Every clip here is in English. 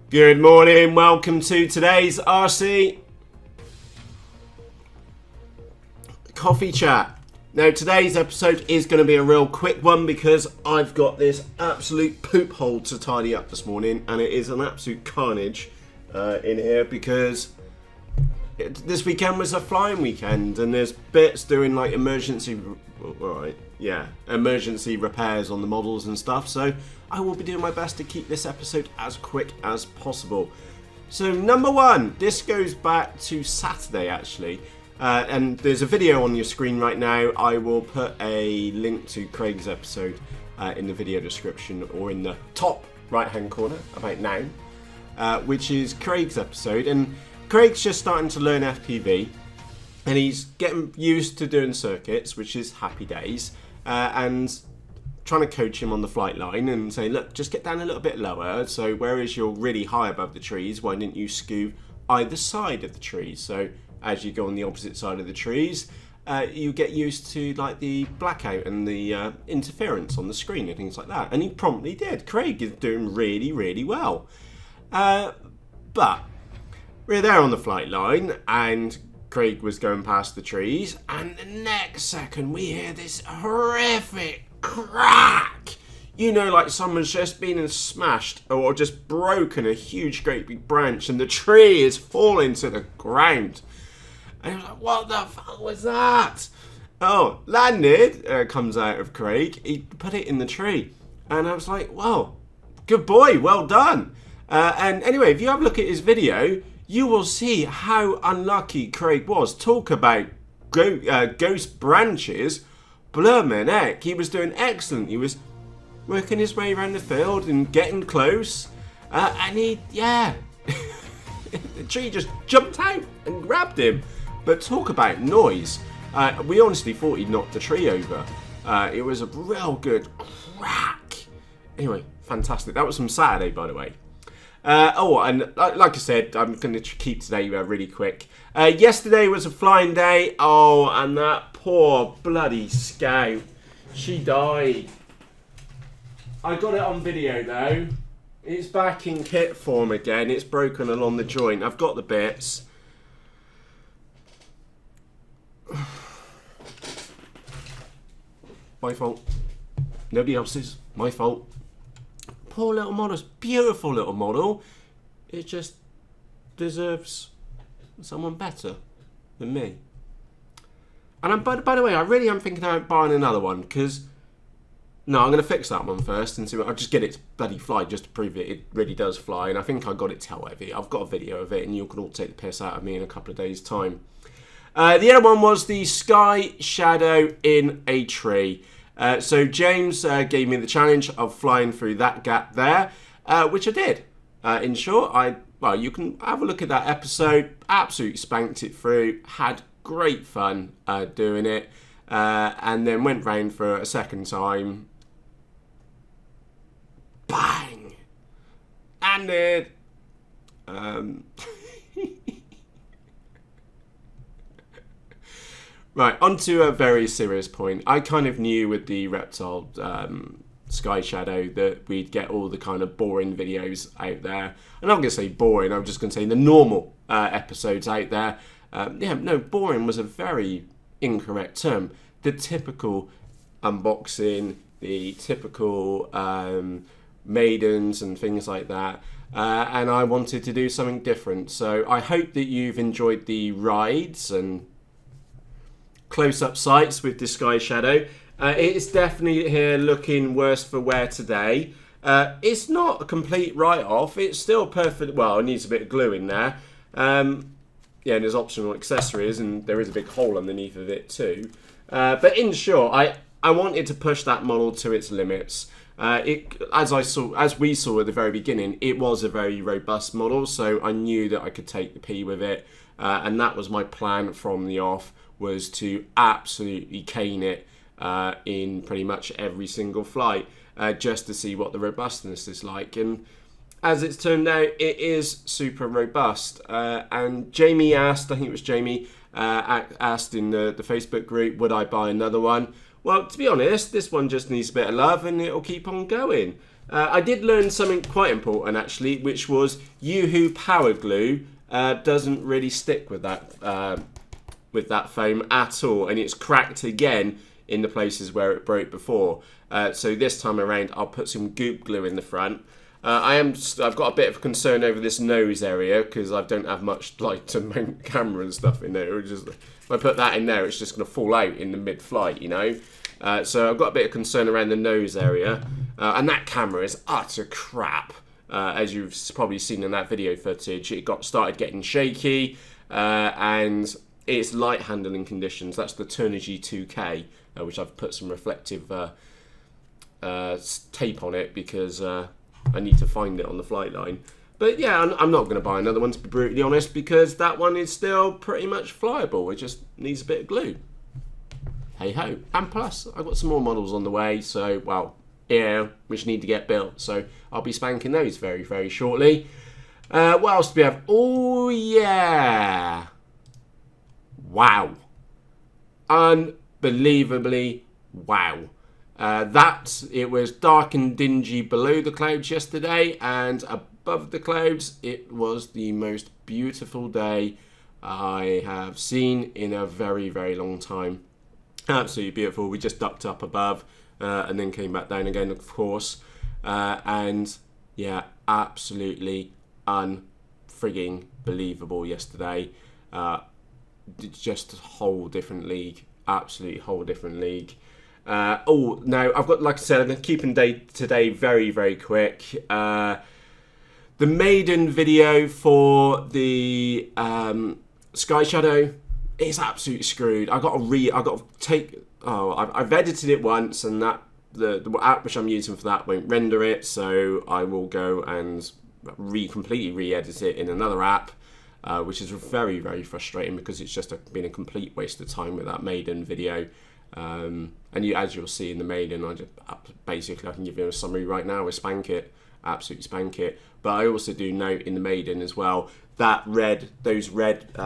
Good morning, welcome to today's RC Coffee Chat. Now today's episode is going to be a real quick one because I've got this absolute poop hole to tidy up this morning, and it is an absolute carnage in here because this weekend was a flying weekend and there's bits doing like emergency repairs on the models and stuff, so I will be doing my best to keep this episode as quick as possible. So number one, this goes back to Saturday actually, and there's a video on your screen right now. I will put a link to Craig's episode in the video description or in the top right hand corner about now, which is Craig's episode. And Craig's just starting to learn FPV and he's getting used to doing circuits, which is happy days, and trying to coach him on the flight line and say, look, just get down a little bit lower. So whereas you're really high above the trees, why didn't you scoot either side of the trees? So as you go on the opposite side of the trees, you get used to like the blackout and the interference on the screen and things like that. And he promptly did. Craig is doing really, really well. But we're there on the flight line and Craig was going past the trees, and the next second we hear this horrific crack. You know, like someone's just been smashed or just broken a huge great big branch and the tree is falling to the ground. And I was like, what the fuck was that? Oh, landed, comes out of Craig. He put it in the tree. And I was like, well, good boy, well done. And anyway, if you have a look at his video, you will see how unlucky Craig was. Talk about ghost branches. Blurman heck, he was doing excellent. He was working his way around the field and getting close. And the tree just jumped out and grabbed him. But talk about noise. We honestly thought he'd knocked the tree over. It was a real good crack. Anyway, fantastic. That was from Saturday, by the way. And like I said, I'm going to keep today really quick. Yesterday was a flying day. Oh, and that poor bloody scout. She died. I got it on video though. It's back in kit form again. It's broken along the joint. I've got the bits. My fault. Nobody else's. My fault. Poor little model, beautiful little model. It just deserves someone better than me. And by the way, I really am thinking about buying another one because I'm going to fix that one first and see what. I'll just get it to bloody fly just to prove it really does fly. And I think I got it tail heavy. I've got a video of it, and you can all take the piss out of me in a couple of days' time. The other one was the Sky Shadow in a tree. So James gave me the challenge of flying through that gap there, which I did. In short, you can have a look at that episode. Absolutely spanked it through. Had great fun doing it, and then went round for a second time. Bang! Landed. Right, on to a very serious point. I kind of knew with the Reptile Sky Shadow that we'd get all the kind of boring videos out there. I'm not going to say boring, I'm just going to say the normal episodes out there. Boring was a very incorrect term. The typical unboxing, the typical maidens and things like that. And I wanted to do something different. So I hope that you've enjoyed the rides and close-up sights with the Sky Shadow. It's definitely here looking worse for wear today. It's not a complete write-off. It's still perfect. Well, it needs a bit of glue in there. And there's optional accessories, and there is a big hole underneath of it too. But in short, I wanted to push that model to its limits. As we saw at the very beginning, it was a very robust model, so I knew that I could take the P with it, and that was my plan from the off, was to absolutely cane it in pretty much every single flight, just to see what the robustness is like. And as it's turned out, it is super robust. And Jamie asked, I think it was Jamie, asked in the Facebook group, would I buy another one? Well, to be honest, this one just needs a bit of love and it'll keep on going. I did learn something quite important actually, which was Yoo-hoo power glue doesn't really stick with that foam at all, and it's cracked again in the places where it broke before. So this time around, I'll put some goop glue in the front. I've got a bit of concern over this nose area because I don't have much light to mount camera and stuff in there. If I put that in there, it's just going to fall out in the mid-flight, you know. So I've got a bit of concern around the nose area, and that camera is utter crap. As you've probably seen in that video footage, it started getting shaky, and it's light handling conditions. That's the Turnigy 2K, which I've put some reflective tape on it because I need to find it on the flight line. But yeah, I'm not going to buy another one, to be brutally honest, because that one is still pretty much flyable. It just needs a bit of glue. Hey ho. And plus, I've got some more models on the way, so, well, yeah, which need to get built. So I'll be spanking those very, very shortly. What else do we have? Oh, yeah. Wow. Unbelievably wow. It was dark and dingy below the clouds yesterday, and above the clouds, it was the most beautiful day I have seen in a very, very long time. Absolutely beautiful. We just ducked up above and then came back down again, of course. And yeah, absolutely unfrigging believable yesterday. Just a whole different league. Absolutely whole different league. Now I've got, like I said, I'm going to keep today very, very quick. The maiden video for the Sky Shadow is absolutely screwed. I've edited it once, and that the app which I'm using for that won't render it, so I will go and completely re-edit it in another app, which is very, very frustrating because it's just been a complete waste of time with that maiden video. And as you'll see in the maiden, I can give you a summary right now with Spank It, absolutely Spank It. But I also do note in the maiden as well that those red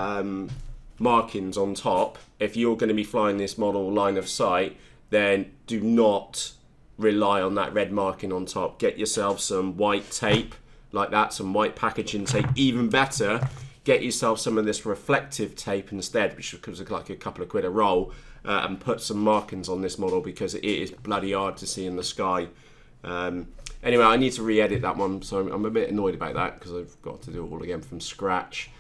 markings on top. If you're going to be flying this model line of sight, then do not rely on that red marking on top. Get yourself some white tape like that, some white packaging tape. Even better, get yourself some of this reflective tape instead, which comes like a couple of quid a roll. And put some markings on this model because it is bloody hard to see in the sky. Anyway, I need to re-edit that one, so I'm a bit annoyed about that because I've got to do it all again from scratch.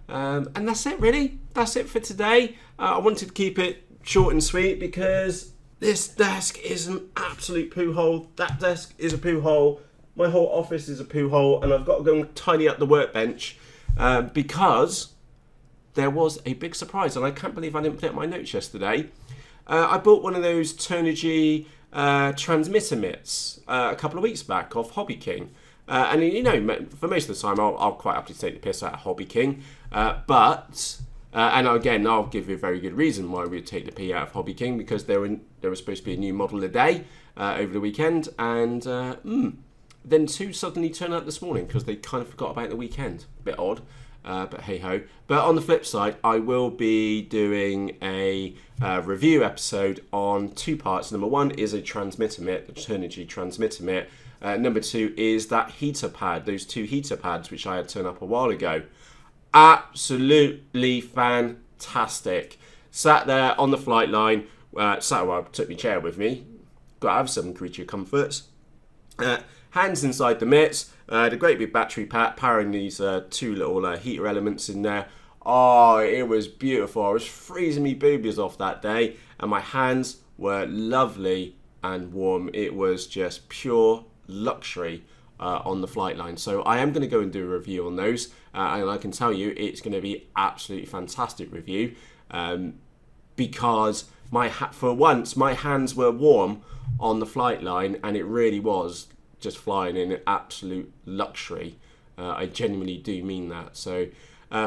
And that's it, really. That's it for today. I wanted to keep it short and sweet because this desk is an absolute poo hole. That desk is a poo hole. My whole office is a poo hole, and I've got to go and tidy up the workbench because there was a big surprise, and I can't believe I didn't put it in my notes yesterday. I bought one of those Turnigy transmitter mitts a couple of weeks back off Hobby King. And you know, for most of the time, I'll quite happily take the piss out of Hobby King. And again, I'll give you a very good reason why we would take the pee out of Hobby King, because there was supposed to be a new model a day over the weekend, and then two suddenly turned up this morning because they kind of forgot about the weekend. A bit odd. But hey ho. But on the flip side, I will be doing a review episode on two parts. Number one is a transmitter mitt, the Turnigy transmitter mitt. Number two is that heater pad, those two heater pads which I had turned up a while ago. Absolutely fantastic. Sat there on the flight line. I took my chair with me. Got to have some creature comforts. Hands inside the mitts. The great big battery pack powering these two little heater elements in there. Oh, it was beautiful. I was freezing me boobies off that day, and my hands were lovely and warm. It was just pure luxury on the flight line. So I am going to go and do a review on those, and I can tell you it's going to be absolutely fantastic review because for once my hands were warm on the flight line, and it really was just flying in absolute luxury. I genuinely do mean that. So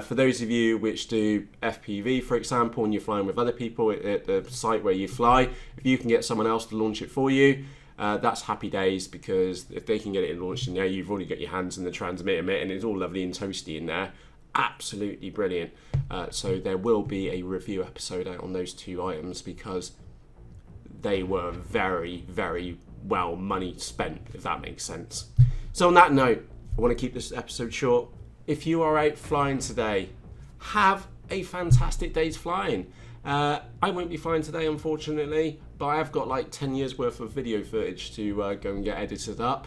for those of you which do FPV, for example, and you're flying with other people at the site where you fly, if you can get someone else to launch it for you, that's happy days, because if they can get it launched in there, you've already got your hands in the transmitter mitt and it's all lovely and toasty in there. Absolutely brilliant. So there will be a review episode out on those two items because they were very, very well money spent, if that makes sense. So on that note, I want to keep this episode short. If you are out flying today, have a fantastic day's flying. I won't be flying today, unfortunately, but I have got like 10 years worth of video footage to go and get edited up.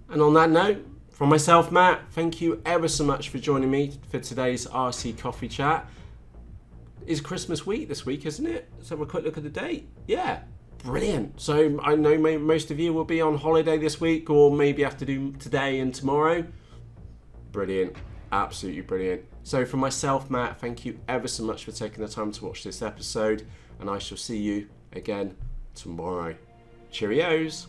And on that note, from myself, Matt, thank you ever so much for joining me for today's RC Coffee Chat. It's Christmas week this week, isn't it? Let's have a quick look at the date. Yeah, brilliant. So I know most of you will be on holiday this week, or maybe have to do today and tomorrow. Brilliant. Absolutely brilliant. So for myself, Matt, thank you ever so much for taking the time to watch this episode, and I shall see you again tomorrow. Cheerios.